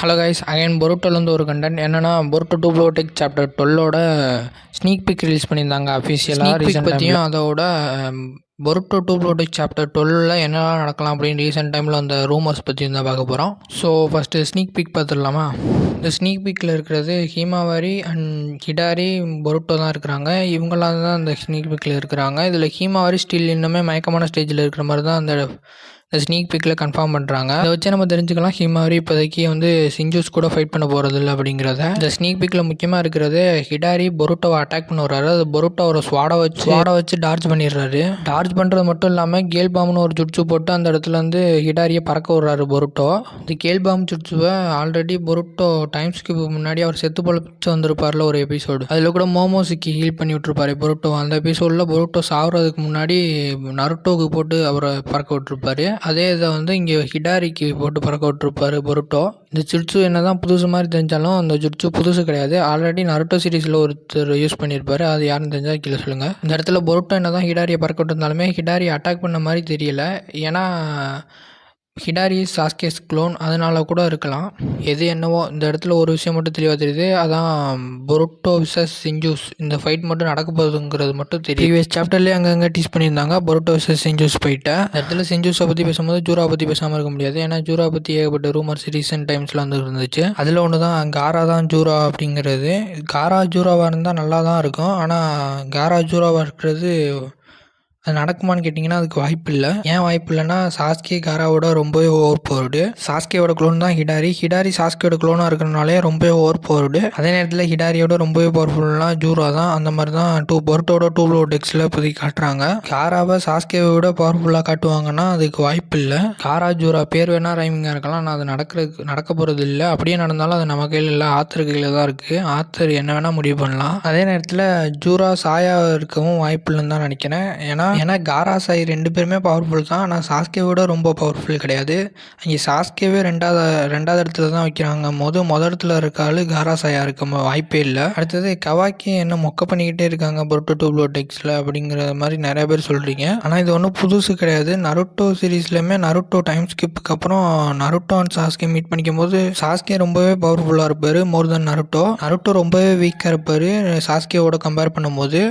Hello guys, again பொருட்டோலேருந்து ஒரு content என்னென்னா Boruto two ப்ளோடெக் சாப்டர் 12ஓட ஸ்னீக் பிக் ரிலீஸ் பண்ணியிருந்தாங்க அஃபிஷியலாக. ரீசெண்ட் பற்றியும் அதோட பொருட்டோ டூ ப்ளோடெக் சாப்டர் 12 என்னெல்லாம் நடக்கலாம் அப்படின்னு ரீசெண்ட் டைமில் அந்த ரூமர்ஸ் பற்றி இருந்தால் பார்க்க போகிறோம். ஸோ ஃபஸ்ட்டு ஸ்னீக் பிக் பார்த்துடலாமா? இந்த ஸ்னீக் பிக்கில் இருக்கிறது ஹீமாவாரி அண்ட் ஹிடாரி பொருட்டோ தான் இருக்கிறாங்க. இவங்களாம் தான் இந்த ஸ்னீக் பிக்கில் இருக்கிறாங்க. இதில் ஹீமாவாரி ஸ்டில் இன்னுமே மயக்கமான ஸ்டேஜில் இருக்கிற மாதிரி தான் அந்த ஸ்னீக் பிக்கில் கன்ஃபார்ம் பண்ணுறாங்க. அதை வச்சு நம்ம தெரிஞ்சுக்கலாம் ஹிமாரி இப்போதைக்கு சிஞ்சூஸ் கூட ஃபைட் பண்ண போகிறது இல்லை அப்படிங்கிறத. இந்த ஸ்னீக் பிக்கில் முக்கியமாக இருக்கிறது ஹிடாரி பொருட்டோவை அட்டாக் பண்ண வர்றாரு. அது பொருட்டோ ஒரு ஸ்வாடை வச்சு டார்ஜ் பண்ணிடுறாரு. டார்ஜ் பண்ணுறது மட்டும் இல்லாமல் கேல் பாம்னு ஒரு ஜுட்ஸு போட்டு அந்த இடத்துல ஹிடாரியை பறக்க விடுறாரு பொருட்டோ. இந்த கேல் பாம் ஜுட்ஸுவை ஆல்ரெடி பொருட்டோ டைம் ஸ்கிப் முன்னாடி அவர் செத்து பொழைச்சு வந்திருப்பார்ல ஒரு எபிசோடு, அதில் கூட மோமோஸுக்கு ஹீல் பண்ணி விட்டுருப்பாரு பொருட்டோ. அந்த எபிசோடில் பொருட்டோ சாகுறதுக்கு முன்னாடி நருட்டோவுக்கு போட்டு அவரை பறக்க விட்டுருப்பாரு. அதே இதை இங்கே ஹிடாரிக்கு போட்டு பறக்க விட்டுருப்பாரு பொருட்டோ. இந்த ஜுட்ஸு என்ன தான் புதுசு மாதிரி தெரிஞ்சாலும் அந்த ஜுட்ஸு புதுசு கிடையாது. ஆல்ரெடி நருட்டோ சீரீஸில் ஒருத்தர் யூஸ் பண்ணியிருப்பாரு. அது யாருன்னு தெரிஞ்சால் கீழே சொல்லுங்கள். இந்த இடத்துல பொருட்டோ என்ன தான் ஹிடாரியை பறக்க விட்டுருந்தாலுமே ஹிடாரி அட்டாக் பண்ண மாதிரி தெரியல. ஏன்னா ஹிடாரி சாஸ்கேஸ் க்ளோன், அதனால கூட இருக்கலாம். எது என்னவோ இந்த இடத்துல ஒரு விஷயம் மட்டும் தெளிவாக தெரியுது. அதான் பொருட்டோ விசஸ் சிஞ்சூஸ் இந்த ஃபைட் மட்டும் நடக்க போகுதுங்கிறது மட்டும் தெரியும். ப்ரீவியஸ் சாப்டர்லேயே அங்கங்கே டீஸ் பண்ணியிருந்தாங்க பொருட்டோ விசஸ் சிஞ்சூஸ் ஃபைட்டை. இந்த இடத்துல சிஞ்சூஸை பற்றி பேசும்போது ஜூரா பற்றி பேசாமல் இருக்க முடியாது. ஏன்னா ஜூரா பற்றி ஏகப்பட்ட ரூமர்ஸ் ரீசெண்ட் டைம்ஸில் இருந்துச்சு. அதில் ஒன்று தான் காரா தான் ஜூரா அப்படிங்கிறது. காரா ஜூராவாக இருந்தால் நல்லா தான் இருக்கும். ஆனால் காரா ஜூராவாக இருக்கிறது அது நடக்குமான்னு கேட்டிங்கன்னா அதுக்கு வாய்ப்பு இல்லை. ஏன் வாய்ப்பு இல்லைன்னா சாஸ்கே காராவோட ரொம்பவே ஓவர் பவர்டு. சாஸ்கேவோட க்ளோன் தான் ஹிடாரி சாஸ்கேவோட க்ளோனாக இருக்கிறனாலே ரொம்பவே ஓவர் பவர்டு. அதே நேரத்தில் ஹிடாரியோட ரொம்பவே பவர்ஃபுல்லாக ஜூரா தான். அந்த மாதிரி தான் பொருட்டோட டூ ப்ளோடெக்ஸில் இப்போதைக்கு காட்டுறாங்க. காராவை சாஸ்கேவை விட பவர்ஃபுல்லாக காட்டுவாங்கன்னா அதுக்கு வாய்ப்பு இல்லை. காரா ஜூரா பேர் வேணால் ரைமிங்காக இருக்கலாம். ஆனால் அது நடக்க போகிறது இல்லை. அப்படியே நடந்தாலும் அது நம்ம கையில் இல்லை, ஆத்தர் கையில் தான் இருக்குது. ஆத்தர் என்ன வேணால் முடிவு பண்ணலாம். அதே நேரத்தில் ஜூரா சாயா இருக்கவும் வாய்ப்பு இல்லைன்னு தான் நினைக்கிறேன். ஏன்னா காரா சாய் ரெண்டு பேருமே பவர்ஃபுல் தான். ஆனால் சாஸ்கேவோட ரொம்ப பவர்ஃபுல் கிடையாது. அங்கே சாஸ்கேவே ரெண்டாவது இடத்துல தான் வைக்கிறாங்க. முதல் இடத்துல இருக்காள் காரா சாயா இருக்க வாய்ப்பே இல்லை. அடுத்தது கவாக்கி என்ன மொக்க பண்ணிக்கிட்டே இருக்காங்க பொருட்டோ டூ ப்ளோடெக்ஸில் அப்படிங்கிற மாதிரி நிறைய பேர் சொல்கிறீங்க. ஆனால் இது ஒன்றும் புதுசு கிடையாது. நருட்டோ சீரீஸ்லையுமே நருட்டோ டைம் ஸ்கிப்புக்கு அப்புறம் நருட்டோ அண்ட் சாஸ்கே மீட் பண்ணிக்கும் போது சாஸ்கே ரொம்பவே பவர்ஃபுல்லாக இருப்பார் மோர் தென் நருட்டோ ரொம்பவே வீக்காக இருப்பார் சாஸ்கேவோட கம்பேர் பண்ணும்போது.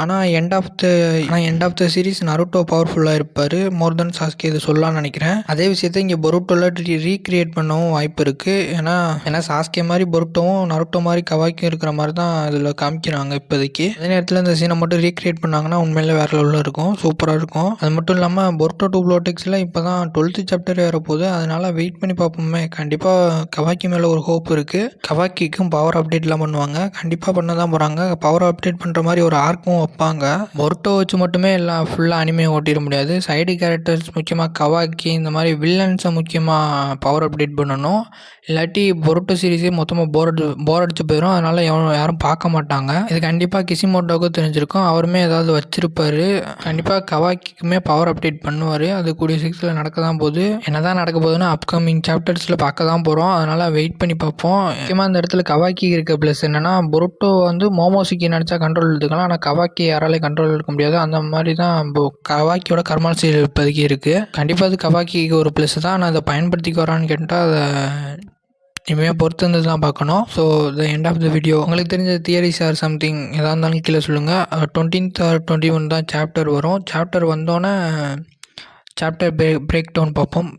ஆனால் end of the series Naruto பவர்ஃபுல்லாக இருப்பார் மோர் தென் சாஸ்கே, இது சொல்லலாம்னு நினைக்கிறேன். அதே விஷயத்தை இங்கே பொருட்டோவில் ரீக்ரியேட் பண்ணவும் வாய்ப்பு இருக்குது. ஏன்னா சாஸ்கே மாதிரி பொருட்டோவும் நருட்டோ மாதிரி கவாக்கியும் இருக்கிற மாதிரி தான் இதில் காமிக்கிறாங்க இப்போதைக்கு. அதே நேரத்தில் இந்த சீனை மட்டும் ரீக்ரியேட் பண்ணாங்கன்னா உண்மையிலே வேறு லெவலில் இருக்கும், சூப்பராக இருக்கும். அது மட்டும் இல்லாமல் பொருட்டோ டூ ப்ளோடெக்ஸில் இப்போ தான் 12th சாப்டர் வரப்போகுது. அதனால் வெயிட் பண்ணி பார்ப்போமே. கண்டிப்பாக கவாக்கி மேலே ஒரு ஹோப் இருக்குது. கவாக்கிக்கும் பவர் அப்டேட்லாம் பண்ணுவாங்க, கண்டிப்பாக பண்ண தான் போகிறாங்க. பவர் அப்டேட் பண்ணுற மாதிரி ஒரு ஆர்க்கும் வைப்பாங்க. பொருட்டோ வச்சு மட்டுமே எல்லாம் ஃபுல்லாக அனிமே ஓட்டிட முடியாது. சைடு கேரக்டர்ஸ் முக்கியமாக கவாக்கி இந்த மாதிரி வில்லன்ஸை முக்கியமாக பவர் அப்டேட் பண்ணணும். இல்லாட்டி பொருட்டோ சீரீஸே மொத்தமாக போர் அடிச்சு போயிடும். அதனால் யாரும் பார்க்க மாட்டாங்க. இது கண்டிப்பாக கிசிமோட்டோவுக்கும் தெரிஞ்சிருக்கும். அவருமே ஏதாவது வச்சிருப்பார். கண்டிப்பாக கவாக்கிக்குமே பவர் அப்டேட் பண்ணுவார். அது கூடிய சீக்கிரத்தில் நடக்க தான் போகுது. என்ன தான் நடக்க போகுதுன்னு அப்கமிங் சாப்டர்ஸில் பார்க்க தான் போகிறோம். அதனால் வெயிட் பண்ணி பார்ப்போம். முக்கியமாக இந்த இடத்துல கவாக்கி இருக்க ப்ளஸ் என்னென்னா பொருட்டோ மோமோஸுக்கு நினச்சா கண்ட்ரோல் எடுத்துக்கலாம். ஆனால் கவாக்கி யாராலையும் கண்ட்ரோல் எடுக்க முடியாது. அந்த மாதிரி தான் கவாக்கியோட கர்மால் சீல் இப்போதைக்கு இருக்குது. கண்டிப்பாக அது கவாக்கிக்கு ஒரு ப்ளஸ் தான். ஆனால் அதை பயன்படுத்திக்க வரான்னு கேட்டால் அதை இனிமேல் பொறுத்து இருந்து தான் பார்க்கணும். So the end of the video உங்களுக்கு தெரிஞ்ச தியரிஸ் ஆர் சம்திங் எதாக இருந்தாலும் கீழே சொல்லுங்கள். 20th or 21 தான் சாப்டர் வரும். சாப்டர் வந்தோன்னே சாப்டர் பிரேக் டவுன் பார்ப்போம்.